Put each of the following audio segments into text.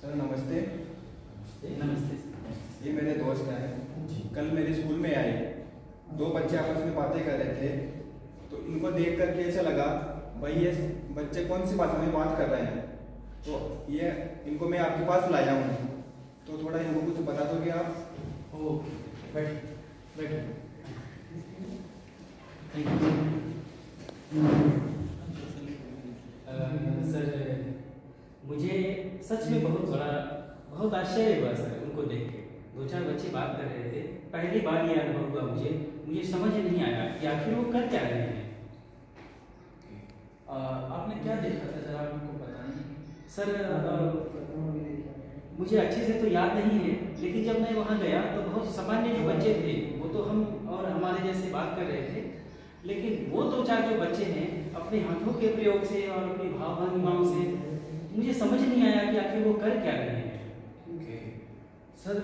Sir नमस्ते। नमस्ते। ये मेरे दोस्त हैं, कल मेरे स्कूल में आए, दो बच्चे आपस में बातें कर रहे थे, तो इनको देख कर के ऐसा लगा भाई ये बच्चे कौन सी भाषा में बात कर रहे हैं, तो ये इनको मैं आपके पास लाया हूँ, तो थोड़ा इनको कुछ बता दोगे आप? बैठ। सर मुझे सच में बहुत आश्चर्य हुआ सर उनको देख के। दो चार बच्चे बात कर रहे थे, पहली बार ये अनुभव हुआ मुझे समझ नहीं आया कि आखिर वो कर क्या रहे हैं। आपने क्या देखा था जरा आपको पता नहीं? सर मुझे अच्छे से तो याद नहीं है, लेकिन जब मैं वहाँ गया तो बहुत सामान्य जो बच्चे थे वो तो हम और हमारे जैसे बात कर रहे थे, लेकिन वो दो चार जो बच्चे हैं अपने हाथों के प्रयोग से और अपनी भाव भंगिमाओं से मुझे समझ नहीं आया कि आखिर वो कर क्या रहे हैं। सर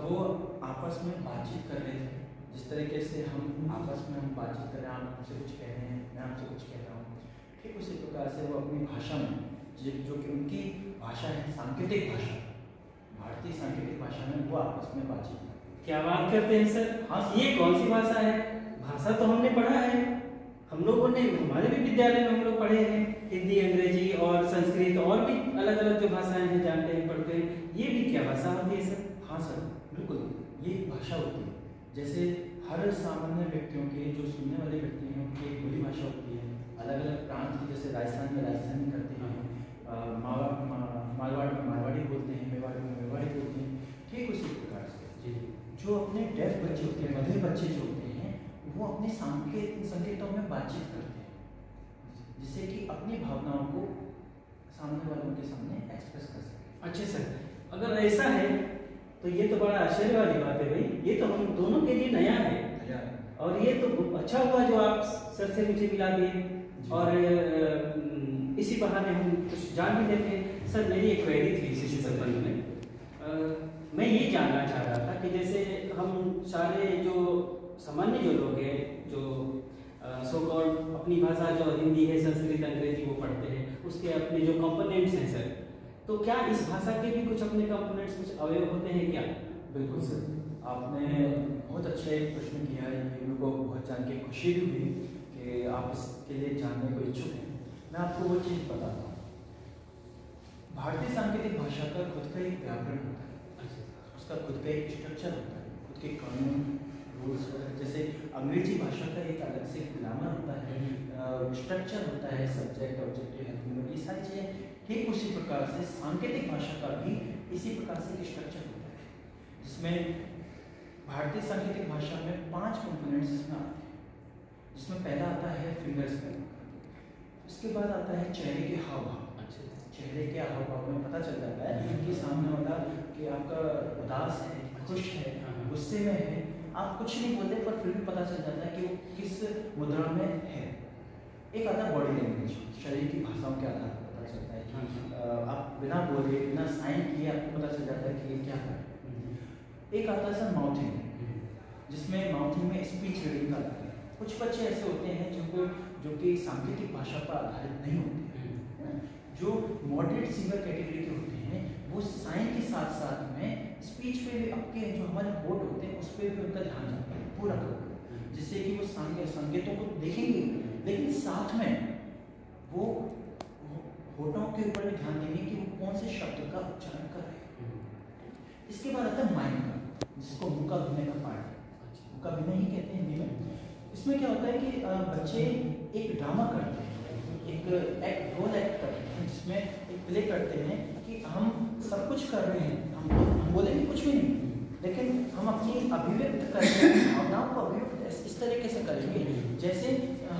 वो आपस में बातचीत कर रहे थे, जिस तरीके से हम आपस में बातचीत कर रहे हैं, आप हमसे कुछ कह रहे हैं, मैं आपसे कुछ कह रहा हूँ, ठीक उसी प्रकार से वो अपनी भाषा में जो कि उनकी भाषा है सांकेतिक भाषा, भारतीय सांकेतिक भाषा में वो आपस में बातचीत करते हैं। क्या बात करते हैं सर? हाँ, ये कौन सी भाषा है? भाषा तो हमने पढ़ा है, हम लोगों ने हमारे भी विद्यालय में हम लोग पढ़े हैं हिंदी, अंग्रेजी और संस्कृत और भी अलग अलग जो भाषाएं हैं जानते हैं, पढ़ते हैं। ये भी क्या भाषा होती है सर? हाँ सर, बिल्कुल ये भाषा होती है। जैसे हर सामान्य व्यक्तियों के जो सुनने वाले व्यक्ति हैं उनकी एक बोली भाषा होती है, अलग अलग प्रांत की, जैसे राजस्थान में राजस्थानी करते हैं, मारवाड़ में मारवाड़ी बोलते हैं, मेवाड़ में मेवाड़ी बोलते हैं, ठीक उसी प्रकार से जो अपने डेफ बच्चे होते हैं, बधिर बच्चे जो होते हैं, वो अपने संकेतों में बातचीत करते हैं, जिससे कि अपनी भावनाओं को सामने वालों के सामने एक्सप्रेस कर सके। अच्छा सर, अगर ऐसा है तो ये तो बड़ा आश्चर्य वाली बात है भाई, ये तो हम दोनों के लिए नया है और ये तो अच्छा हुआ जो आप सर से मुझे मिला दिए और इसी बहाने हम कुछ जान भी लेते हैं। सर मेरी एक क्वेरी थी इसी संबंध में, मैं ये जानना चाह रहा था कि जैसे हम सारे जो सामान्य जो लोग हैं जो सो कॉल्ड अपनी भाषा जो हिंदी है, संस्कृत, अंग्रेजी वो पढ़ते हैं, उसके अपने जो कंपोनेंट्स हैं सर, तो क्या इस भाषा के भी कुछ अपने कंपोनेंट्स, कुछ अवयव होते हैं क्या? बिल्कुल सर, आपने बहुत अच्छा एक प्रश्न किया है, ये मेरे को बहुत जान के खुशी भी हुई कि आप इसके लिए जानने को इच्छुक हैं। मैं आपको वो चीज़ बताता हूँ। भारतीय सांकेतिक भाषा का खुद का एक व्याकरण होता है, उसका खुद का एक स्ट्रक्चर होता है, खुद के कानून रूल्स वगैरह। जैसे अंग्रेजी भाषा का एक अलग से ग्रामर होता है, स्ट्रक्चर होता है, सब्जेक्ट ऑब्जेक्टिव हेल्पिंग, ये सारी चीज़ें। ठीक उसी प्रकार से सांकेतिक भाषा का भी इसी प्रकार से एक स्ट्रक्चर होता है, जिसमें भारतीय सांकेतिक भाषा में 5 कंपोनेंट्स इसमें आते हैं, जिसमें पहला आता है फिंगर्स का, उसके बाद आता है चेहरे के हाव भाव। चेहरे के हाव भाव में पता चल जाता है कि सामने वाला कि आपका उदास है, खुश है, गुस्से में है, आप कुछ नहीं बोलते पर फिर भी पता चल जाता है कि वो किस मुद्रा में है। एक आता है बॉडी लैंग्वेज, शरीर की भाषाओं के आधार पर पता चलता है कि आप बिना बोले, बिना साइन किए आपको पता चल जाता है कि ये क्या है। एक आता है सर माउथिंग, जिसमें माउथिंग में स्पीच रीडिंग का आता है। कुछ बच्चे ऐसे होते हैं जो कि सांकेतिक भाषा पर आधारित नहीं होते हैं, जो मॉडरेट सीवियर कैटेगरी के होते हैं, वो साइन के साथ साथ में स्पीच पे भी आपके जो हमारे होठ होते हैं उस पर भी उनका ध्यान जाता है पूरा करो, जिससे कि वो संकेतों को देखेंगे, लेकिन साथ में वो होठों के ऊपर भी ध्यान देंगे कि वो कौन से शब्द का उच्चारण कर रहे हैं। इसके बाद आता है माइंड का, जिसको मुँह का भिन्न का पार्ट है, मुँह का भिन्न ही कहते हैं हिंदी में। इसमें क्या होता है कि बच्चे एक ड्रामा करते हैं, एक रोल एक्ट करते हैं, जिसमें एक प्ले करते हैं कि हम सब कुछ कर रहे हैं, हम बोलेंगे कुछ भी नहीं, लेकिन हम अपनी अभिव्यक्त करेंगे, भावनाओं को अभिव्यक्त इस तरीके से करेंगे जैसे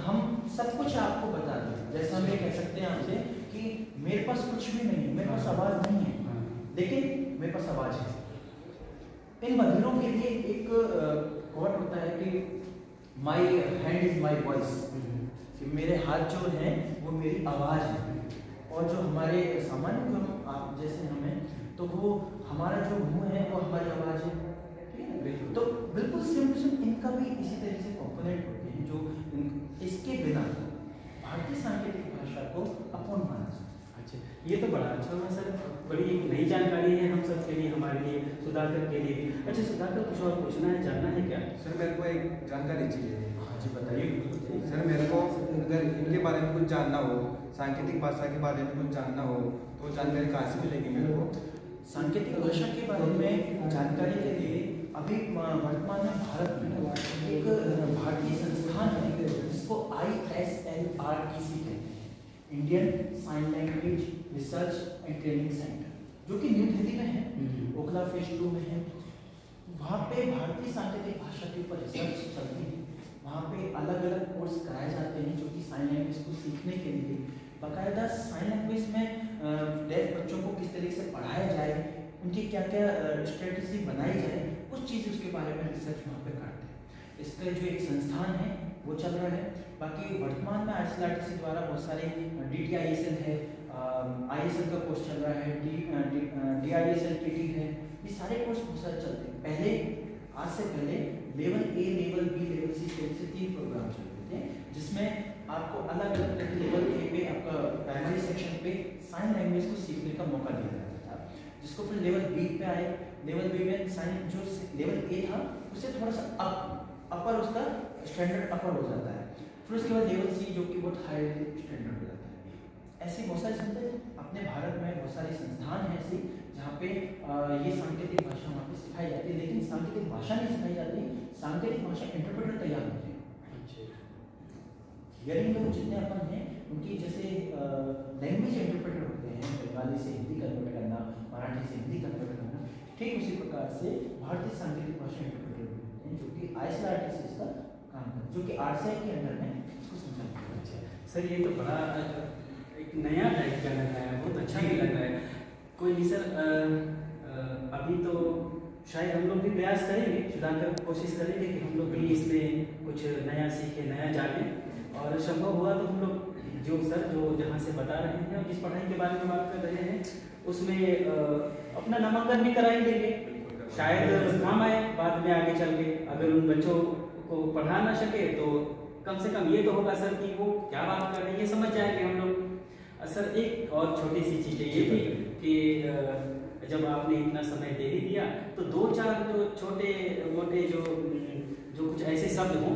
हम सब कुछ आपको बता दें। जैसे हम ये कह सकते हैं आपसे कि मेरे पास कुछ भी नहीं है, मेरे पास आवाज़ नहीं है, लेकिन मेरे पास आवाज़ है। इन बधिरों के लिए एक कोट होता है कि my hand is my voice, कि मेरे हाथ जो हैं वो मेरी आवाज़ है। और जो हमारे सामान्य जो आप जैसे हमें, तो वो हमारा जो मुंह है वो हमारी आवाज़ है, ठीक है। तो बिल्कुल सेम इनका भी इसी तरीके से कॉम्पोनेंट होते हैं, जो इसके बिना भारतीय सांकेतिक भाषा को अपूर्ण माना जाता है। ये तो बड़ा अच्छा हुआ सर, बड़ी एक नई जानकारी है हम सब के लिए, हमारे लिए, सुधाकर के लिए भी। अच्छा सुधाकर, कुछ और पूछना है, जानना है क्या? सर मेरे को एक जानकारी चाहिए। हाँ जी बताइए। सर मेरे को अगर इनके बारे में कुछ जानना हो, सांकेतिक भाषा के बारे में कुछ जानना हो, तो जानकारी कहाँ से मिलेगी मेरे को? सांकेतिक भाषा के बारे में जानकारी के लिए अभी वर्तमान में भारत में एक भारतीय संस्थान है जिसको ISLRTC कहते हैं, Indian sign language research and training centre, जो कि न्यू दिल्ली में है, ओखला फेज 2 में है। वहाँ पे भारतीय सांकेतिक भाषा के ऊपर रिसर्च चलती है। वहाँ पे अलग अलग कोर्स कराए जाते हैं जो कि साइन लैंग्वेज को सीखने के लिए, बाकायदा साइन लैंग्वेज में डेफ बच्चों को किस तरीके से पढ़ाया जाए, उनकी क्या क्या स्ट्रेटजी बनाई जाए, कुछ चीज़ उसके बारे में रिसर्च वहाँ पे करते हैं। इसका जो एक संस्थान है वो चल रहा है। बाकी वर्तमान में ISLRTC द्वारा बहुत सारे DTISL है, ISL का कोर्स चल रहा है, DISL TT है, ये सारे कोर्स बहुत सारे चलते हैं। पहले आज से पहले level A, level B, level C से 3 प्रोग्राम चलते थे, जिसमें आपको अलग अलग लेवल A पे आपका प्राइमरी सेक्शन पे साइन लैंग्वेज को सीखने का मौका दिया जाता था, जिसको फिर लेवल B पे आए। लेवल B में साइन जो लेवल A था उससे थोड़ा सा अपर उसका स्टैंडर्ड अपर हो जाता है, फिर उसके बाद लेवल C जो कि बहुत हाई स्टैंडर्ड हो जाता है। ऐसे बहुत सारे संस्थान अपने भारत में, बहुत सारे संस्थान हैं ऐसे जहाँ पे ये सांकेतिक भाषा वहाँ पे सिखाई जाती है, लेकिन सांकेतिक भाषा नहीं सिखाई जाती, सांकेतिक भाषा इंटरप्रेटर तैयार होते हैं। हियरिंग लोग जितने अपन हैं उनकी जैसे लैंग्वेज इंटरप्रेटर होते हैं, बंगाली से हिंदी कन्वर्ट करना, मराठी से हिंदी कन्वर्ट करना, ठीक उसी प्रकार से भारतीय सांकेतिक भाषा इंटरप्रेटर होते हैं जो कि ISLRTC इसका काम करते हैं, जो कि RCI के अंडर में इसको समझाते हैं। सर ये तो बड़ा एक नया टाइप का लग रहा है, बहुत अच्छा भी लग रहा है। कोई नहीं सर, अभी तो शायद हम लोग भी प्रयास करेंगे, सुधाकर कोशिश करेंगे कि हम लोग भी इसमें कुछ नया सीखें, नया जानें, और संभव हुआ तो हम लोग जो सर जो जहाँ से बता रहे हैं और जिस पढ़ाई के बारे में बात कर रहे हैं उसमें अपना नामांकन भी करा ही देंगे, शायद काम आए बाद में आगे चल के। अगर उन बच्चों को पढ़ा ना सके तो कम से कम ये तो होगा सर कि वो क्या बात कर रहे हैं ये समझ जाएंगे हम लोग। सर एक और छोटी सी चीज़ ये थी कि जब आपने इतना समय दे ही दिया तो 2-4 जो छोटे मोटे जो कुछ ऐसे शब्द हों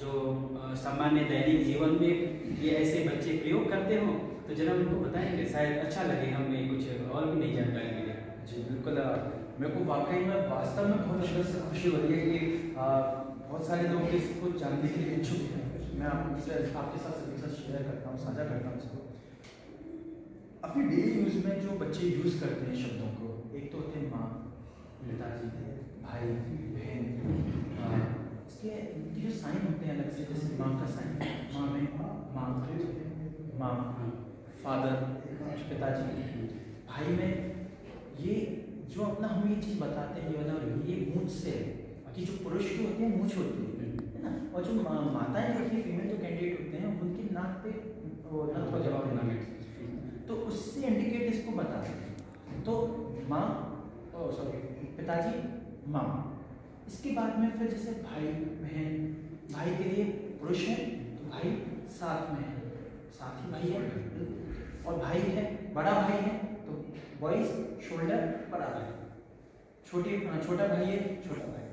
जो सामान्य दैनिक जीवन में ये ऐसे बच्चे प्रयोग करते हो तो जरा उनको बताएंगे, शायद अच्छा लगे, हमें कुछ और भी नई जानकारी मिले। जी बिल्कुल, मेरे को वाकई में वास्तव में बहुत अंदर से खुशी हो रही है कि बहुत सारे लोग इसको जानने के लिए इच्छुक हैं। मैं आपके साथ सभी के साथ शेयर करता हूँ, साझा करता हूँ इसको। अपनी डेली यूज़ में जो बच्चे यूज़ करते हैं शब्दों को, एक तो होते हैं माँ, पिताजी, भाई, बहन, इसके जो साइन होते हैं अलग से, जैसे माँ का साइन, माँ में माँ, फादर, पिताजी, भाई में ये जो अपना हम ये चीज़ बताते हैं, ये वाला ये मूंछ से कि जो पुरुष की होती है मूंछ होती है ना, और जो माताएं होती है, फीमेल जो कैंडिडेट होते हैं उनकी नाक पे वो नथ का जवाब देना, तो उससे इंडिकेट इसको बताते हैं। तो माँ, पिताजी, माँ, इसके बाद में फिर जैसे भाई बहन, भाई के लिए पुरुष है तो भाई साथ में है, साथी भाई है, और भाई है बड़ा भाई है तो बॉयज शोल्डर बड़ा भाई, छोटा भाई है छोटा भाई।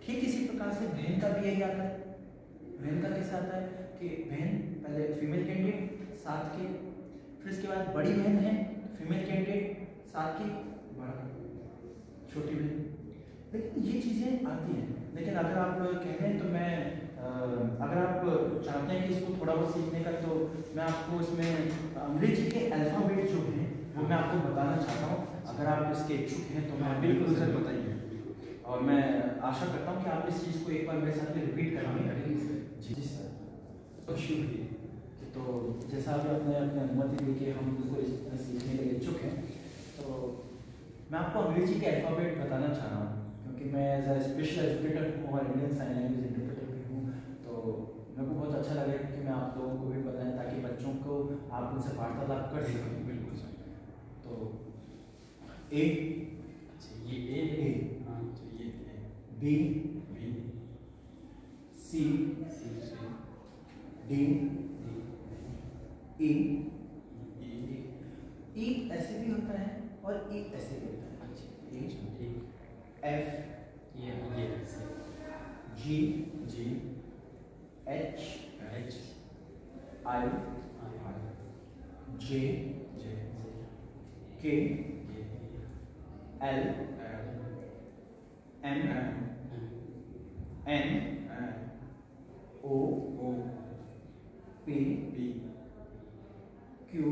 ठीक इसी प्रकार से बहन का भी यही आता है। बहन का कैसे आता है कि बहन पहले फीमेल कैंडिडेट साथ के, फिर इसके बाद बड़ी बहन है फीमेल कैंडिडेट साथ की, बड़ा छोटी बहन। लेकिन ये चीज़ें आती हैं, लेकिन अगर आप कह रहे हैं तो मैं अगर आप चाहते हैं कि इसको थोड़ा बहुत सीखने का, तो मैं आपको इसमें अंग्रेजी के अल्फ़ाबेट जो हैं वो मैं आपको बताना चाहता हूँ। अगर आप इसके इच्छुक हैं तो मैं बिल्कुल सर बताइए, और मैं आशा करता हूँ कि आप इस चीज़ को एक बार मेरे साथ में रिपीट करेंगे। जी सर, तो शुक्रिया। तो जैसा अभी आपने अपनी अनुमति दी कि हम इसको सीखने के लिए इच्छुक हैं, तो मैं आपको अंग्रेजी के अल्फ़ाबेट बताना चाह रहा हूँ, क्योंकि मैं एज अ स्पेशल एजुकेटर हूँ और इंडियन साइन लैंग्वेज इंटरप्रेटर भी हूँ, तो मेरे को बहुत अच्छा लगेगा कि मैं आप लोगों को भी बताएं ताकि बच्चों को आप उनसे वार्तालाप कर सकें। बिल्कुल सर। तो ए, ये ए, हाँ तो ये बी, सी, डी, ई, ई ऐसे भी होता है और ई ऐसे भी होता है। अच्छा ई ठीक। एफ ये ऐसे जी जी H H I J J K L M N O P Q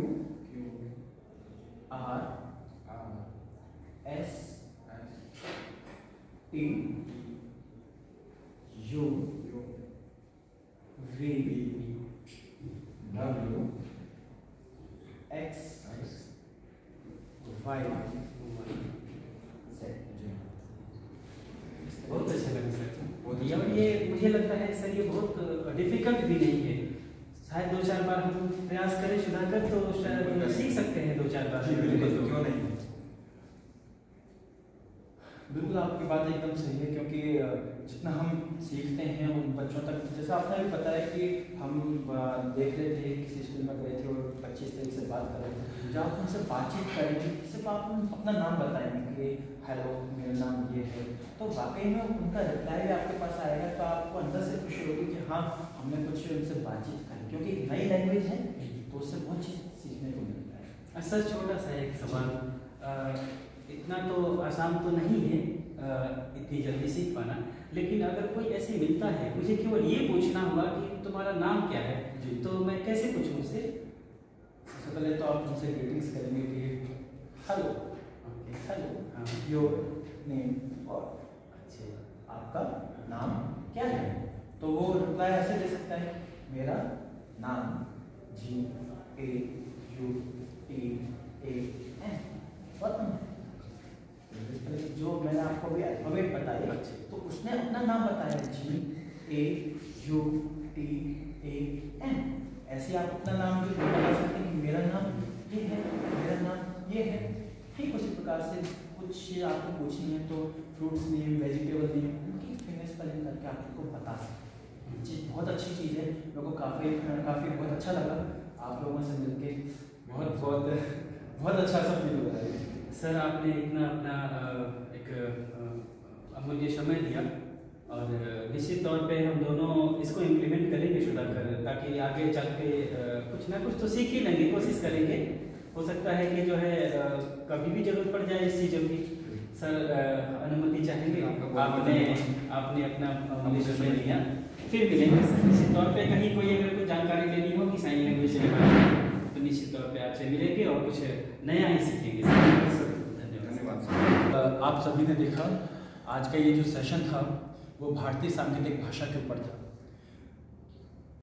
R S T U V W X Y Z. बहुत अच्छा लगा सर। ये मुझे लगता है सर ये बहुत डिफिकल्ट भी नहीं है, शायद 2-4 बार हम प्रयास करें सुधाकर तो शायद सीख सकते हैं 2-4 बार। क्यों नहीं। बिल्कुल आपकी बात एकदम सही है, क्योंकि जितना हम सीखते हैं उन बच्चों तक, जैसे आपने भी बताया कि हम देख रहे थे किसी स्कूल में गए थे और बच्चे से बात कर रहे थे, जब आप उनसे बातचीत करेंगे सिर्फ आप अपना नाम बताएंगे कि हेलो मेरा नाम ये है, तो वाकई में उनका रिप्लाई भी आपके पास आएगा, तो आपको अंदर से खुशी होगी कि हाँ हमने कुछ उनसे बातचीत करी, क्योंकि नई लैंग्वेज है तो उससे बहुत चीज़ सीखने को मिलता है। सर छोटा सा एक सवाल, इतना तो आसान तो नहीं है इतनी जल्दी सीख पाना, लेकिन अगर कोई ऐसे मिलता है मुझे केवल ये पूछना हुआ कि तुम्हारा नाम क्या है जी। तो मैं कैसे पूछूं उससे? सबसे पहले तो आप उनसे ग्रीटिंग्स करेंगे कि हेलो हेलो योर नेम और अच्छा आपका नाम क्या है, तो वो रिप्लाई ऐसे दे सकता है मेरा नाम G A U T A N Gautam. जो मैंने आपको भी अल्फाबेट बताया तो उसने अपना नाम बताया G A U T A N। ऐसे आप अपना नाम भी बता सकते हैं कि मेरा नाम ये है, मेरा नाम ये है। ठीक उसी प्रकार से कुछ आपको पूछनी है तो फ्रूट्स नेम वेजिटेबल नेम उनकी फिंगर स्पेलिंग करके आप उनको बता सकते हैं। चीज़ बहुत अच्छी चीज़ है, मेरे को काफ़ी बहुत अच्छा लगा आप लोगों से मिलके, बहुत अच्छा सा फील हो रहा है। सर आपने इतना अपना एक अमूल्य समय दिया और निश्चित तौर पे हम दोनों इसको इम्प्लीमेंट करेंगे सुधाकर, ताकि आगे चल के कुछ ना कुछ तो सीख ही लेंगे, कोशिश करेंगे। हो सकता है कि जो है कभी भी जरूरत पड़ जाए इस चीज़ों की। सर अनुमति चाहेंगे? आपने अपना अमूल्य समय दिया, फिर मिलेंगे सर निश्चित तौर पे। कहीं कोई अगर कुछ जानकारी लेनी होगी साइन लैंग्वेज के बारे में तो निश्चित तौर पे आपसे मिलेंगे और कुछ नया ही सीखेंगे सर। आप सभी ने देखा आज का ये जो सेशन था वो भारतीय सांकेतिक भाषा के ऊपर था।